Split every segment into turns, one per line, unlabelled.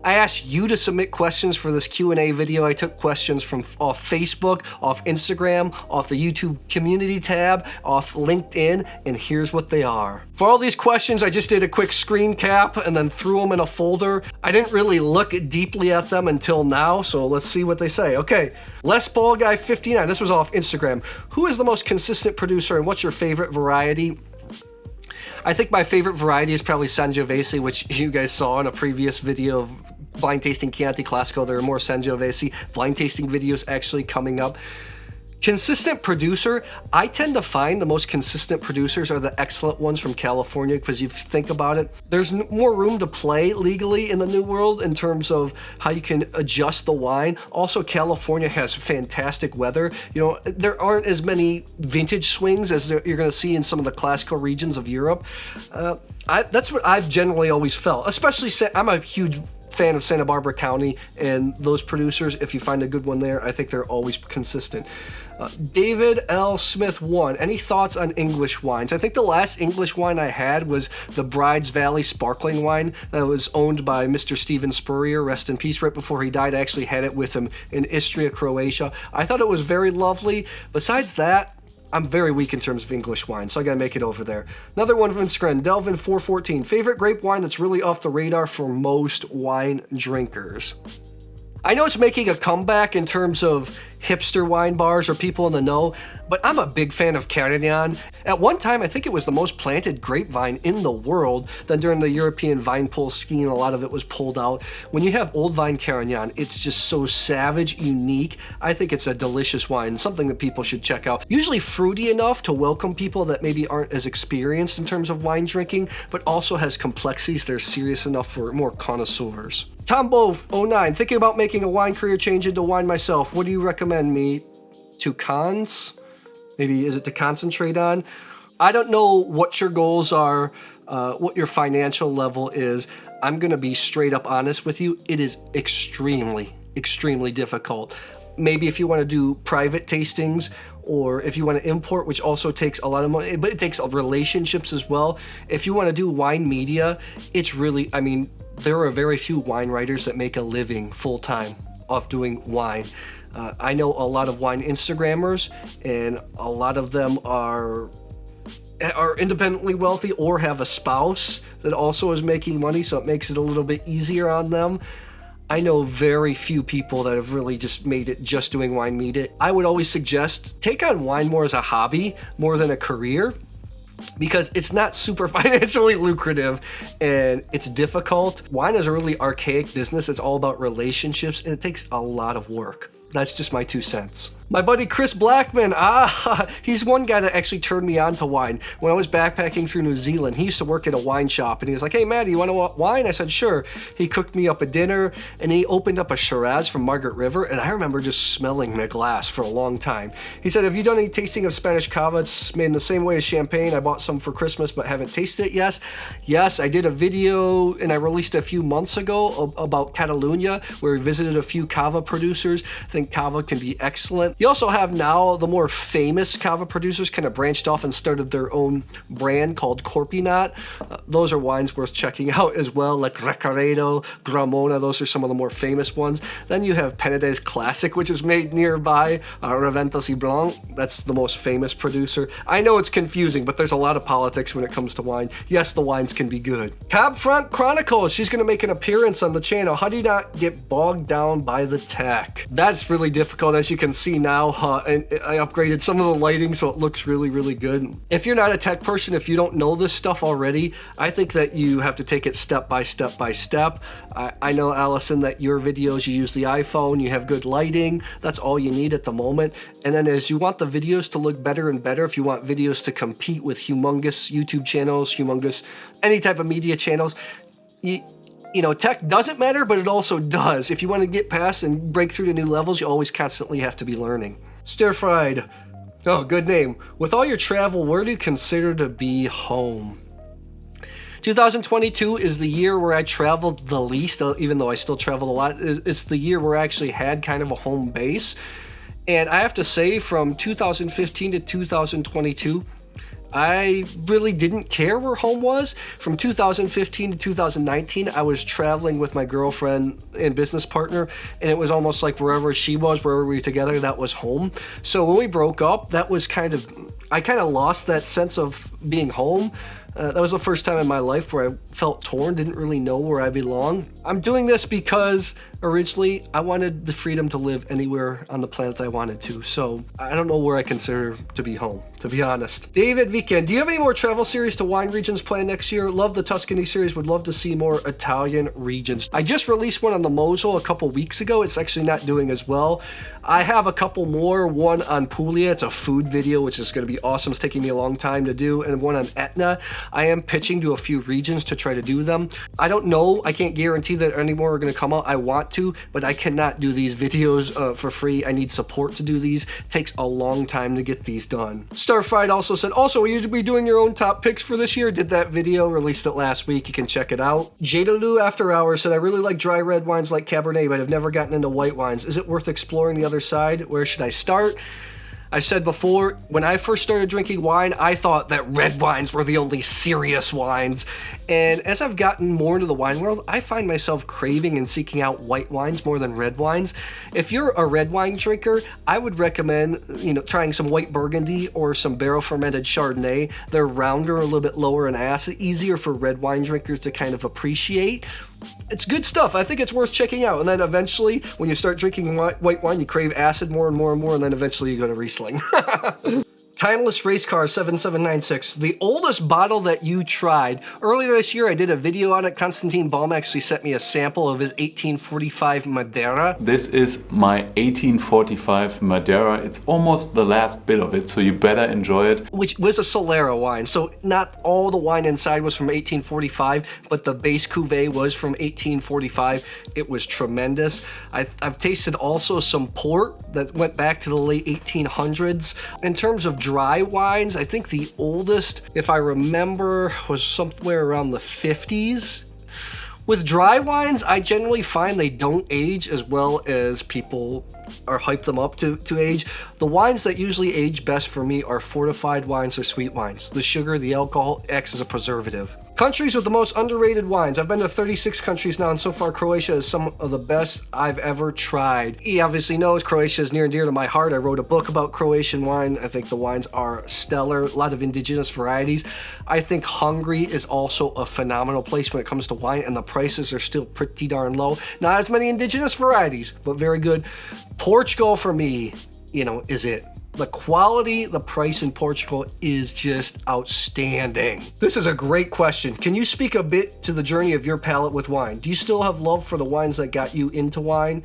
I asked you to submit questions for this Q&A video. I took questions from off Facebook, off Instagram, off the YouTube community tab, off LinkedIn, and here's what they are. For all these questions, I just did a quick screen cap and then threw them in a folder. I didn't really look deeply at them until now, so let's see what they say. Okay, Les Ball Guy 59, this was off Instagram. Who is the most consistent producer and what's your favorite variety? I think my favorite variety is probably Sangiovese, which you guys saw in a previous video of blind tasting Chianti Classico. There are more Sangiovese blind tasting videos actually coming up. Consistent producer, I tend to find the most consistent producers are the excellent ones from California, because you think about it, there's more room to play legally in the New World in terms of how you can adjust the wine. Also, California has fantastic weather. You know, there aren't as many vintage swings as you're going to see in some of the classical regions of Europe. That's what I've generally always felt, especially I'm a huge fan of Santa Barbara County and those producers. If you find a good one there, I think they're always consistent. David L. Smith 1, any thoughts on English wines? I think the last English wine I had was the Bride's Valley sparkling wine that was owned by Mr. Steven Spurrier, rest in peace. Right before he died, I actually had it with him in Istria, Croatia. I thought it was very lovely. Besides that, I'm very weak in terms of English wine, so I gotta make it over there. Another one from Instagram, Delvin 414. Favorite grape wine that's really off the radar for most wine drinkers? I know it's making a comeback in terms of hipster wine bars or people in the know, but I'm a big fan of Carignan. At one time, I think it was the most planted grapevine in the world. Then during the European vine pull scheme, a lot of it was pulled out. When you have old vine Carignan, it's just so savage, unique. I think it's a delicious wine, something that people should check out. Usually fruity enough to welcome people that maybe aren't as experienced in terms of wine drinking, but also has complexities that are serious enough for more connoisseurs. Tombo 09, thinking about making a wine career change into wine myself. What do you recommend me to Maybe is it to concentrate on? I don't know what your goals are, what your financial level is. I'm gonna be straight up honest with you. It is extremely, extremely difficult. Maybe if you wanna do private tastings, or if you want to import, which also takes a lot of money, but it takes relationships as well. If you want to do wine media, it's really, I mean, there are very few wine writers that make a living full-time off doing wine. I know a lot of wine Instagrammers, and a lot of them are independently wealthy or have a spouse that also is making money, so it makes it a little bit easier on them. I know very few people that have really just made it just doing wine media. I would always suggest take on wine more as a hobby, more than a career, because it's not super financially lucrative and it's difficult. Wine is a really archaic business. It's all about relationships and it takes a lot of work. That's just my 2 cents. My buddy Chris Blackman, he's one guy that actually turned me on to wine. When I was backpacking through New Zealand, he used to work at a wine shop, and he was like, hey, Maddie, you want wine? I said, sure. He cooked me up a dinner, and he opened up a Shiraz from Margaret River, and I remember just smelling the glass for a long time. He said, have you done any tasting of Spanish Cava? It's made in the same way as champagne. I bought some for Christmas, but haven't tasted it yet. Yes, I did a video, and I released a few months ago about Catalonia, where we visited a few Cava producers. I think Cava can be excellent. You also have now the more famous Cava producers kind of branched off and started their own brand called Corpinat. Those are wines worth checking out as well, like Recaredo, Gramona. Those are some of the more famous ones. Then you have Penedès Classic, which is made nearby, Reventos y Blanc. That's the most famous producer. I know it's confusing, but there's a lot of politics when it comes to wine. Yes, the wines can be good. Cab Front Chronicles, she's going to make an appearance on the channel. How do you not get bogged down by the tech? That's really difficult, as you can see now. And I upgraded some of the lighting so it looks really, really good. If you're not a tech person, if you don't know this stuff already, I think that you have to take it step by step by step. I know, Allison, that your videos, you use the iPhone, you have good lighting. That's all you need at the moment. And then as you want the videos to look better and better, if you want videos to compete with humongous YouTube channels, humongous any type of media channels, you know, tech doesn't matter, but it also does. If you want to get past and break through to new levels, you always constantly have to be learning. Stir Fried. Oh, good name. With all your travel, where do you consider to be home? 2022 is the year where I traveled the least, even though I still traveled a lot. It's the year where I actually had kind of a home base. And I have to say, from 2015 to 2022, I really didn't care where home was. From 2015 to 2019, I was traveling with my girlfriend and business partner, and it was almost like wherever she was, wherever we were together, that was home. So when we broke up, that was I kind of lost that sense of being home. That was the first time in my life where I felt torn, didn't really know where I belong. I'm doing this because originally I wanted the freedom to live anywhere on the planet I wanted to. So I don't know where I consider to be home, to be honest. David Weekend, do you have any more travel series to wine regions planned next year? Love the Tuscany series, would love to see more Italian regions. I just released one on the Mosel a couple weeks ago. It's actually not doing as well. I have a couple more, one on Puglia, it's a food video, which is gonna be awesome. It's taking me a long time to do, and one on Etna. I am pitching to a few regions to try to do them. I don't know, I can't guarantee that any more are gonna come out. I want to, but I cannot do these videos for free. I need support to do these. It takes a long time to get these done. Starfried also said, also, will you be doing your own top picks for this year? Did that video, released it last week. You can check it out. Jadaloo After Hours said, I really like dry red wines like Cabernet, but I've never gotten into white wines. Is it worth exploring the other side? Where should I start? I said before, when I first started drinking wine, I thought that red wines were the only serious wines. And as I've gotten more into the wine world, I find myself craving and seeking out white wines more than red wines. If you're a red wine drinker, I would recommend, trying some white Burgundy or some barrel fermented Chardonnay. They're rounder, a little bit lower in acid, easier for red wine drinkers to kind of appreciate. It's good stuff. I think it's worth checking out. And then eventually, when you start drinking white wine, you crave acid more and more and more, and then eventually you go to Riesling. Timeless Race Car 7796, the oldest bottle that you tried. Earlier this year, I did a video on it. Konstantin Baum actually sent me a sample of his 1845 Madeira.
This is my 1845 Madeira. It's almost the last bit of it, so you better enjoy it.
Which was a Solera wine, so not all the wine inside was from 1845, but the base cuvee was from 1845. It was tremendous. I've tasted also some port that went back to the late 1800s. In terms of dry wines, I think the oldest, if I remember, was somewhere around the 50s. With dry wines, I generally find they don't age as well as people or hype them up to age. The wines that usually age best for me are fortified wines or sweet wines. The sugar, the alcohol acts as a preservative. Countries with the most underrated wines. I've been to 36 countries now, and so far Croatia is some of the best I've ever tried. He obviously knows Croatia is near and dear to my heart. I wrote a book about Croatian wine. I think the wines are stellar, a lot of indigenous varieties. I think Hungary is also a phenomenal place when it comes to wine, and the prices are still pretty darn low. Not as many indigenous varieties, but very good. Portugal for me, is it. The quality, the price in Portugal is just outstanding. This is a great question. Can you speak a bit to the journey of your palate with wine? Do you still have love for the wines that got you into wine?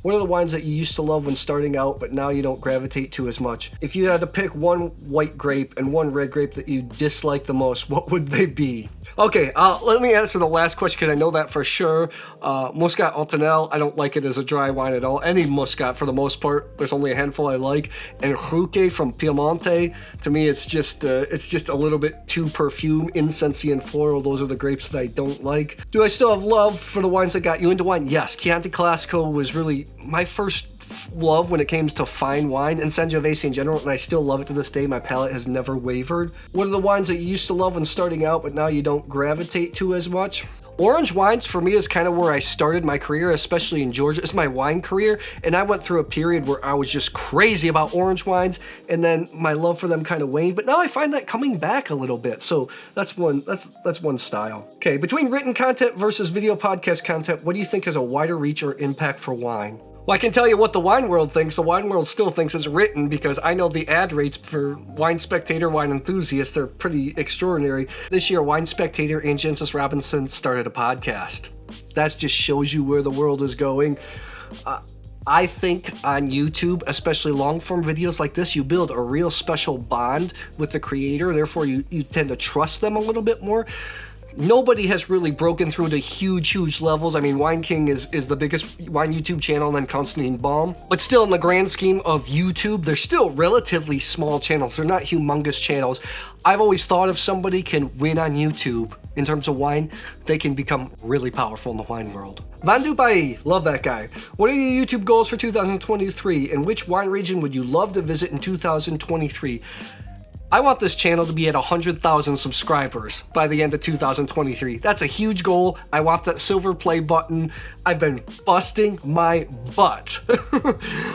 What are the wines that you used to love when starting out, but now you don't gravitate to as much? If you had to pick one white grape and one red grape that you dislike the most, what would they be? Okay, let me answer the last question because I know that for sure. Muscat Altanel, I don't like it as a dry wine at all. Any Muscat for the most part, there's only a handful I like. And Ruque from Piemonte, to me it's just a little bit too perfume, incensey and floral. Those are the grapes that I don't like. Do I still have love for the wines that got you into wine? Yes, Chianti Classico was really my first love when it came to fine wine, and Sangiovese in general, and I still love it to this day. My palate has never wavered. What are the wines that you used to love when starting out, but now you don't gravitate to as much? Orange wines for me is kind of where I started my career, especially in Georgia. It's my wine career, and I went through a period where I was just crazy about orange wines, and then my love for them kind of waned, but now I find that coming back a little bit. So that's one style. Okay, between written content versus video podcast content, what do you think has a wider reach or impact for wine? Well, I can tell you what the wine world thinks. The wine world still thinks it's written because I know the ad rates for Wine Spectator, Wine Enthusiast, they're pretty extraordinary. This year, Wine Spectator and Jensis Robinson started a podcast. That just shows you where the world is going. I think on YouTube, especially long-form videos like this, you build a real special bond with the creator. Therefore, you tend to trust them a little bit more. Nobody has really broken through to huge levels. I mean, Wine King is the biggest wine YouTube channel, and then Konstantin Baum. But still, in the grand scheme of YouTube, they're still relatively small channels. They're not humongous channels. I've always thought if somebody can win on YouTube in terms of wine, they can become really powerful in the wine world. Van Dubai, love that guy. What are your YouTube goals for 2023, and which wine region would you love to visit in 2023? I want this channel to be at 100,000 subscribers by the end of 2023. That's a huge goal. I want that silver play button. I've been busting my butt,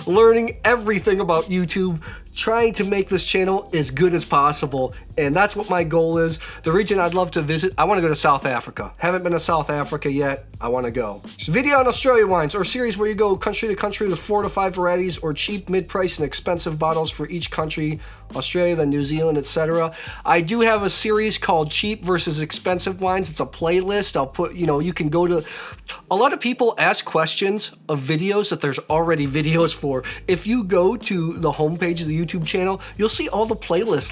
learning everything about YouTube, trying to make this channel as good as possible, and that's what my goal is. The region I'd love to visit, I want to go to South Africa. Haven't been to South Africa yet. I want to go. This video on Australia wines, or series where you go country to country with 4 to 5 varieties, or cheap, mid-price, and expensive bottles for each country, Australia, then New Zealand, etc. I do have a series called Cheap versus Expensive Wines. It's a playlist. I'll put, you can go to, a lot of people ask questions of videos that there's already videos for. If you go to the homepage of the YouTube channel, you'll see all the playlists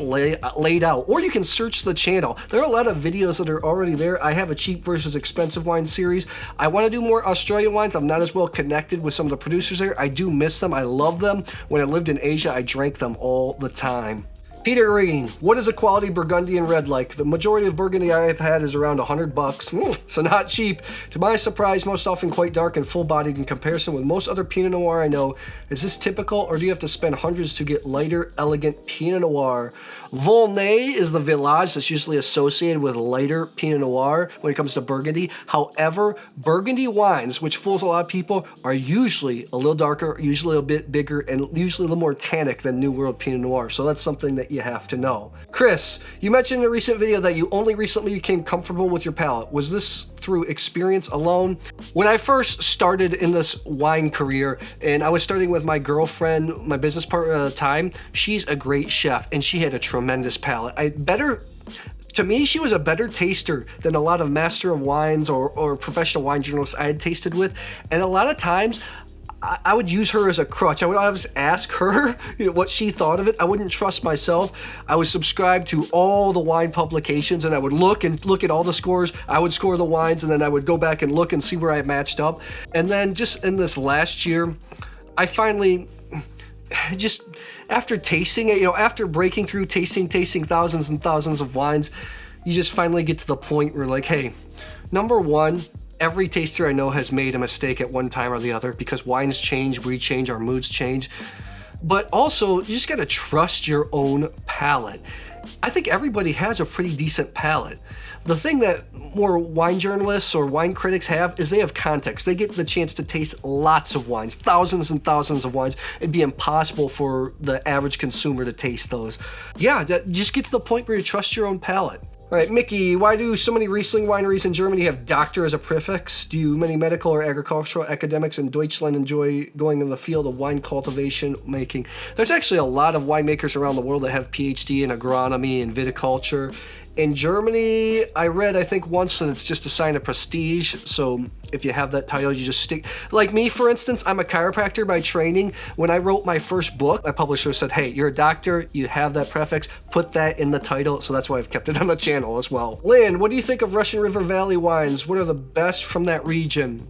laid out, or you can search the channel. There are a lot of videos that are already there. I have a cheap versus expensive wine series. I want to do more Australian wines. I'm not as well connected with some of the producers there. I do miss them. I love them. When I lived in Asia, I drank them all the time. Peter Green, what is a quality Burgundian red like? The majority of Burgundy I've had is around $100, so not cheap. To my surprise, most often quite dark and full-bodied in comparison with most other Pinot Noir I know. Is this typical, or do you have to spend hundreds to get lighter, elegant Pinot Noir? Volnay is the village that's usually associated with lighter Pinot Noir when it comes to Burgundy. However, Burgundy wines, which fools a lot of people, are usually a little darker, usually a bit bigger, and usually a little more tannic than New World Pinot Noir. So that's something that you have to know. Chris, you mentioned in a recent video that you only recently became comfortable with your palate. Was this through experience alone? When I first started in this wine career, and I was starting with my girlfriend, my business partner at the time, she's a great chef, and she had a tremendous palate. To me, she was a better taster than a lot of master of wines or professional wine journalists I had tasted with. And a lot of times, I would use her as a crutch. I would always ask her what she thought of it. I wouldn't trust myself. I would subscribe to all the wine publications, and I would look at all the scores. I would score the wines, and then I would go back and look and see where I matched up. And then just in this last year, I finally just, after tasting it, after breaking through tasting thousands and thousands of wines, you just finally get to the point where, like, hey, number one, every taster I know has made a mistake at one time or the other, because wines change, we change, our moods change. But also, you just gotta trust your own palate. I think everybody has a pretty decent palate. The thing that more wine journalists or wine critics have is they have context. They get the chance to taste lots of wines, thousands and thousands of wines. It'd be impossible for the average consumer to taste those. Yeah, just get to the point where you trust your own palate. All right, Mickey, why do so many Riesling wineries in Germany have doctor as a prefix? Do many medical or agricultural academics in Deutschland enjoy going in the field of wine cultivation making? There's actually a lot of winemakers around the world that have PhD in agronomy and viticulture. In Germany, I read, I think once, that it's just a sign of prestige. So if you have that title, you just stick. Like me, for instance, I'm a chiropractor by training. When I wrote my first book, my publisher said, hey, you're a doctor, you have that prefix, put that in the title. So that's why I've kept it on the channel as well. Lynn, what do you think of Russian River Valley wines? What are the best from that region?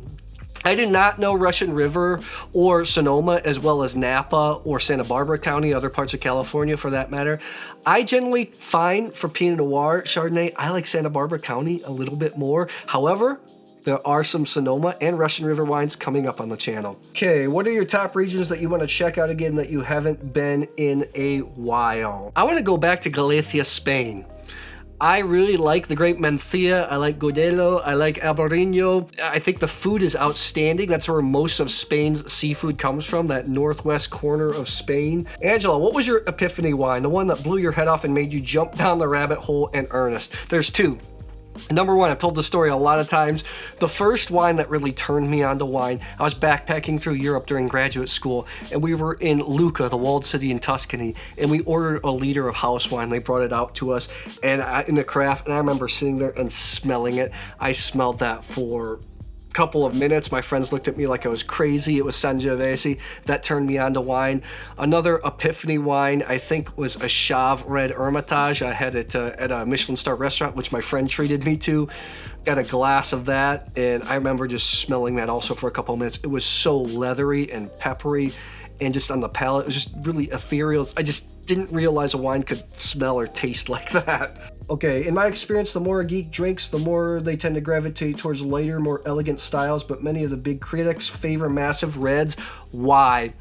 I did not know Russian River or Sonoma, as well as Napa or Santa Barbara County, other parts of California for that matter. I generally find for Pinot Noir Chardonnay, I like Santa Barbara County a little bit more. However, there are some Sonoma and Russian River wines coming up on the channel. Okay, what are your top regions that you want to check out again that you haven't been in a while? I want to go back to Galicia, Spain. I really like the grape Mencia, I like Godelo, I like Albarino. I think the food is outstanding. That's where most of Spain's seafood comes from, that northwest corner of Spain. Angela, what was your Epiphany wine? The one that blew your head off and made you jump down the rabbit hole in earnest. There's two. Number one, I've told the story a lot of times. The first wine that really turned me on to wine, I was backpacking through Europe during graduate school, and we were in Lucca, the walled city in Tuscany, and we ordered a liter of house wine. They brought it out to us in the craft, and I remember sitting there and smelling it. I smelled that for couple of minutes. My friends looked at me like I was crazy. It was Sangiovese. That turned me on to wine. Another Epiphany wine, I think, was a Chave Red Hermitage. I had it at a Michelin star restaurant, which my friend treated me to. Got a glass of that, and I remember just smelling that also for a couple of minutes. It was so leathery and peppery, and just on the palate, it was just really ethereal. I just didn't realize a wine could smell or taste like that. Okay, in my experience, the more a geek drinks, the more they tend to gravitate towards lighter, more elegant styles, but many of the big critics favor massive reds. Why?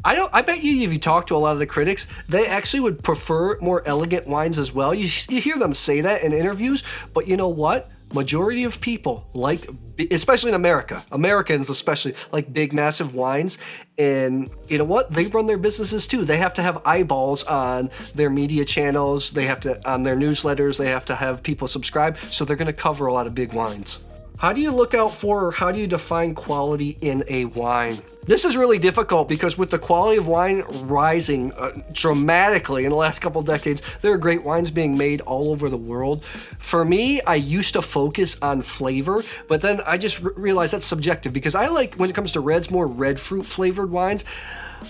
I bet you if you talk to a lot of the critics, they actually would prefer more elegant wines as well. You hear them say that in interviews, but you know what? Majority of people like, especially in America, Americans especially, like big, massive wines. And you know what? They run their businesses too. They have to have eyeballs on their media channels. They have to, on their newsletters, they have to have people subscribe. So they're going to cover a lot of big wines. How do you look out for, or how do you define quality in a wine? This is really difficult because with the quality of wine rising dramatically in the last couple decades, there are great wines being made all over the world. For me, I used to focus on flavor, but then I just realized that's subjective because I like, when it comes to reds, more red fruit flavored wines.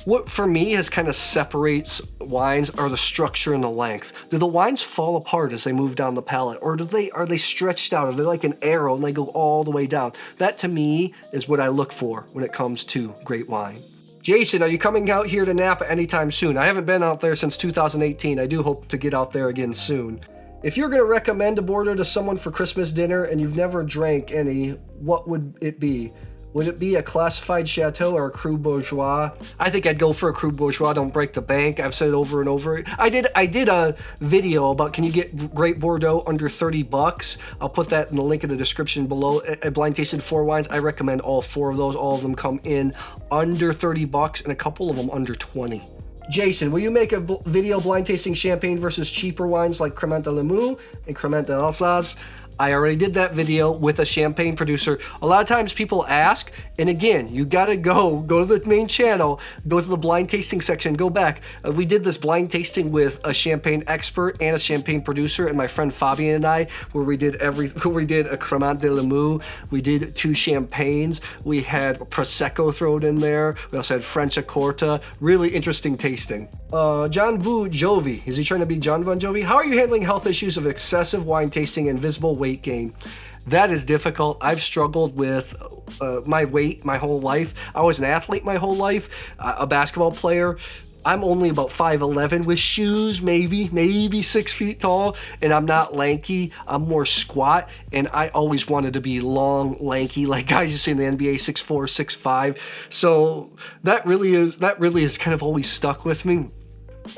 What for me has kind of separates wines are the structure and the length. Do the wines fall apart as they move down the palate, or are they stretched out? Are they like an arrow and they go all the way down? That to me is what I look for when it comes to great wine. Jason, are you coming out here to Napa anytime soon? I haven't been out there since 2018. I do hope to get out there again soon. If you're going to recommend a Bordeaux to someone for Christmas dinner and you've never drank any, what would it be? Would it be a classified chateau or a cru bourgeois? I think I'd go for a cru bourgeois. Don't break the bank. I've said it over and over. I did a video about can you get great Bordeaux under 30 bucks. I'll put that in the link in the description below. I blind tasted 4 wines. I recommend all 4 of those. All of them come in under 30 bucks and a couple of them under 20. Jason, will you make a video blind tasting champagne versus cheaper wines like Cremant de Limoux and Cremant d'Alsace? I already did that video with a champagne producer. A lot of times people ask, and again, you gotta go to the main channel, go to the blind tasting section, go back. We did this blind tasting with a champagne expert and a champagne producer, and my friend Fabian and I, where we did a Cremant de Limoux, we did 2 champagnes, we had Prosecco thrown in there, we also had French Accorta, really interesting tasting. John Bon Jovi, is he trying to be John Bon Jovi? How are you handling health issues of excessive wine tasting and visible weight gain? That is difficult. I've struggled with my weight my whole life. I was an athlete my whole life, a basketball player. I'm only about 5'11" with shoes, maybe 6 feet tall, and I'm not lanky. I'm more squat, and I always wanted to be long, lanky, like guys you see in the NBA, 6'4", 6'5". So that really is kind of always stuck with me.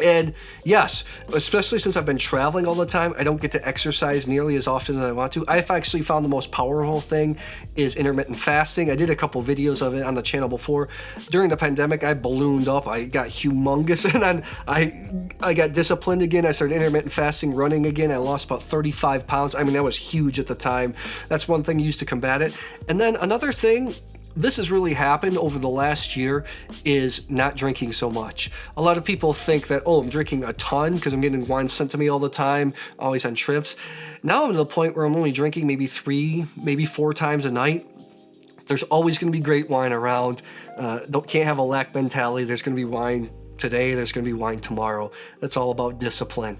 And yes, especially since I've been traveling all the time, I don't get to exercise nearly as often as I want to. I've actually found the most powerful thing is intermittent fasting. I did a couple videos of it on the channel before. During the pandemic, I ballooned up. I got humongous, and then I got disciplined again. I started intermittent fasting, running again. I lost about 35 pounds. I mean, that was huge at the time. That's one thing used to combat it. And then another thing, this has really happened over the last year, is not drinking so much. A lot of people think that, oh, I'm drinking a ton because I'm getting wine sent to me all the time, always on trips. Now I'm to the point where I'm only drinking maybe 3, maybe 4 times a night. There's always going to be great wine around. Can't have a lack mentality. There's going to be wine today. There's going to be wine tomorrow. That's all about discipline.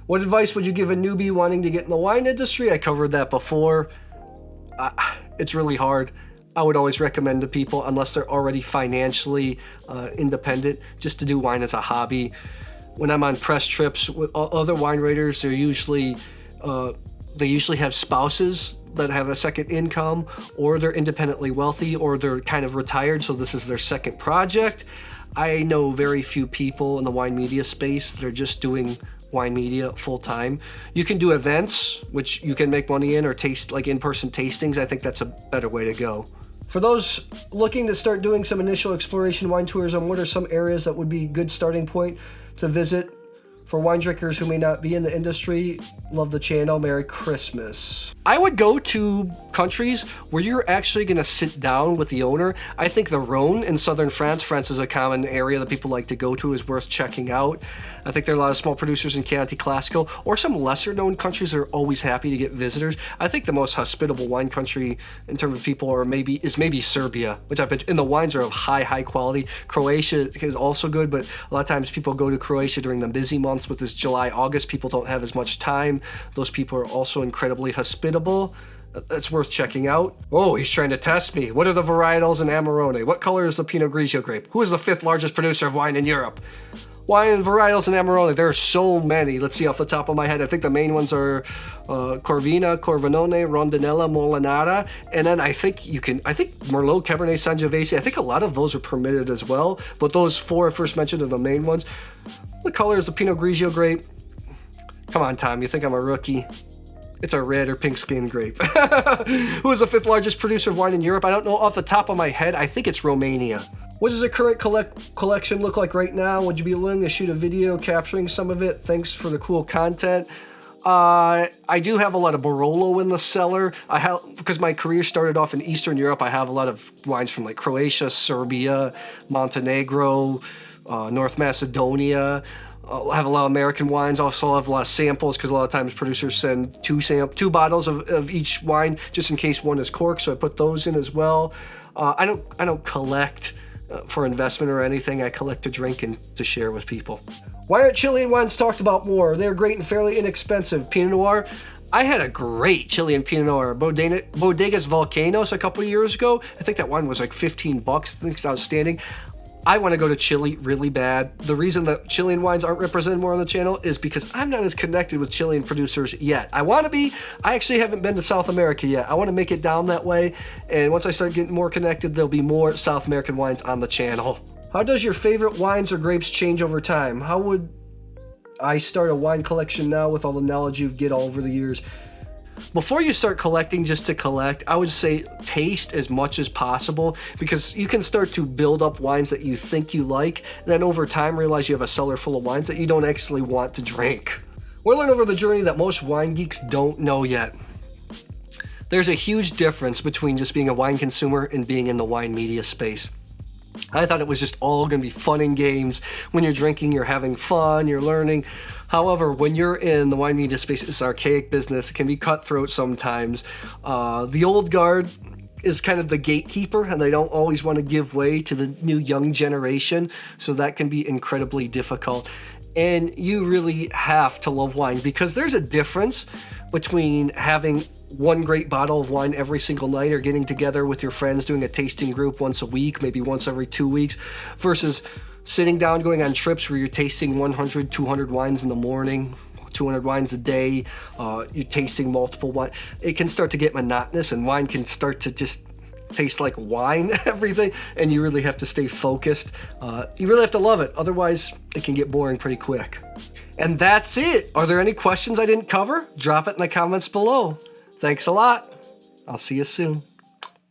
What advice would you give a newbie wanting to get in the wine industry? I covered that before. It's really hard. I would always recommend to people, unless they're already financially independent, just to do wine as a hobby. When I'm on press trips with other wine writers, they usually have spouses that have a second income, or they're independently wealthy, or they're kind of retired, so this is their second project. I know very few people in the wine media space that are just doing wine media full time. You can do events, which you can make money in, or taste like in-person tastings. I think that's a better way to go. For those looking to start doing some initial exploration wine tours, what are some areas that would be a good starting point to visit for wine drinkers who may not be in the industry? Love the channel. Merry Christmas. I would go to countries where you're actually going to sit down with the owner. I think the Rhône in southern France is a common area that people like to go to, is worth checking out. I think there are a lot of small producers in Chianti Classico, or some lesser known countries that are always happy to get visitors. I think the most hospitable wine country in terms of people is maybe Serbia, which I've been, and the wines are of high quality. Croatia is also good, but a lot of times people go to Croatia during the busy months with this July, August. People don't have as much time. Those people are also incredibly hospitable. That's worth checking out. Oh, he's trying to test me. What are the varietals in Amarone? What color is the Pinot Grigio grape? Who is the 5th largest producer of wine in Europe? Wine varietals in Amarone, there are so many. Let's see off the top of my head. I think the main ones are Corvina, Corvinone, Rondinella, Molinara, and then I think Merlot, Cabernet Sangiovese, I think a lot of those are permitted as well, but those 4 I first mentioned are the main ones. The color is the Pinot Grigio grape. Come on, Tom, you think I'm a rookie? It's a red or pink skin grape. Who is the 5th largest producer of wine in Europe? I don't know off the top of my head. I think it's Romania. What does the current collection look like right now? Would you be willing to shoot a video capturing some of it? Thanks for the cool content. I do have a lot of Barolo in the cellar. Because my career started off in Eastern Europe, I have a lot of wines from like Croatia, Serbia, Montenegro, North Macedonia. I have a lot of American wines. Also have a lot of samples because a lot of times producers send 2 bottles of each wine just in case one is corked, so I put those in as well. I don't collect for investment or anything. I collect to drink and to share with people. Why aren't Chilean wines talked about more? They're great and fairly inexpensive. Pinot Noir. I had a great Chilean Pinot Noir, Bodegas Volcanos, a couple of years ago. I think that wine was like $15. I think it's outstanding. I want to go to Chile really bad. The reason that Chilean wines aren't represented more on the channel is because I'm not as connected with Chilean producers yet. I want to be. I actually haven't been to South America yet. I want to make it down that way, and once I start getting more connected, there'll be more South American wines on the channel. How does your favorite wines or grapes change over time? How would I start a wine collection now with all the knowledge you get all over the years? Before you start collecting just to collect, I would say taste as much as possible, because you can start to build up wines that you think you like, and then over time realize you have a cellar full of wines that you don't actually want to drink. We'll learn over the journey that most wine geeks don't know yet. There's a huge difference between just being a wine consumer and being in the wine media space. I thought it was just all going to be fun and games. When you're drinking, you're having fun, you're learning. However, when you're in the wine media space, it's an archaic business. It can be cutthroat sometimes. The old guard is kind of the gatekeeper, and they don't always want to give way to the new young generation, so that can be incredibly difficult. And you really have to love wine, because there's a difference between having one great bottle of wine every single night, or getting together with your friends doing a tasting group once a week, maybe once every 2 weeks, versus sitting down going on trips where you're tasting 100, 200 wines in the morning, 200 wines a day, you're tasting multiple wines. It can start to get monotonous, and wine can start to just taste like wine, everything, and you really have to stay focused. You really have to love it, otherwise it can get boring pretty quick. And that's it. Are there any questions I didn't cover? Drop it in the comments below. Thanks a lot. I'll see you soon.